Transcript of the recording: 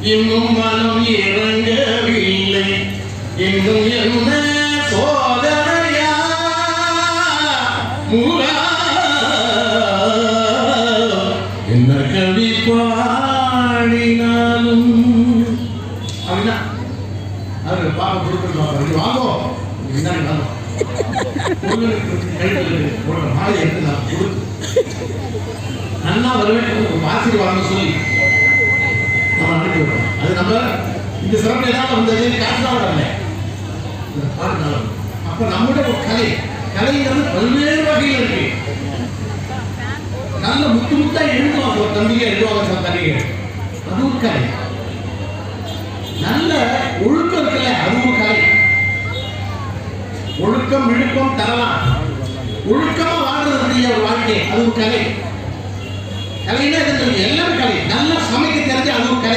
இன்னும் மனம் இறங்கவில்லை, இன்னும் என்ன சோதனையா மூலா, என்ன கவி பாடினாலும் அப்படின்னா அது பாப்பா கொடுத்துருவாங்க. வாங்கோ முன்னாடி வாங்க, மாலை எடுத்து நான் கொடுத்து அண்ணா வரவேற்று ஆசீர்வாதம் சொல்லி நம்ம அனுப்பி விடுறோம். அது நம்ம இந்த சிறப்பு ஏதாவது வந்தது காசுதான் வரல, பாடினாலும் அப்ப நம்முடைய ஒரு கலைங்கிறது பல்வேறு வகையில் இருக்கு. நல்ல முத்து முத்தா எழுதுவாங்க, ஒரு தம்பியை எழுதுவாங்க, சில தம்பிகள், அது ஒரு கலை. நல்ல ஒழுக்கம் இருக்குல்ல, அது ஒரு கலை. ஒழுக்கம் விழுக்கம் தரலாம், ஒழுக்கமா வாழ்றது ஒரு வாழ்க்கை, அது ஒரு கலை. கலைன்னா எல்லாரும் கலை. நல்லா சமைக்க தெரிஞ்சு அது ஒரு கலை.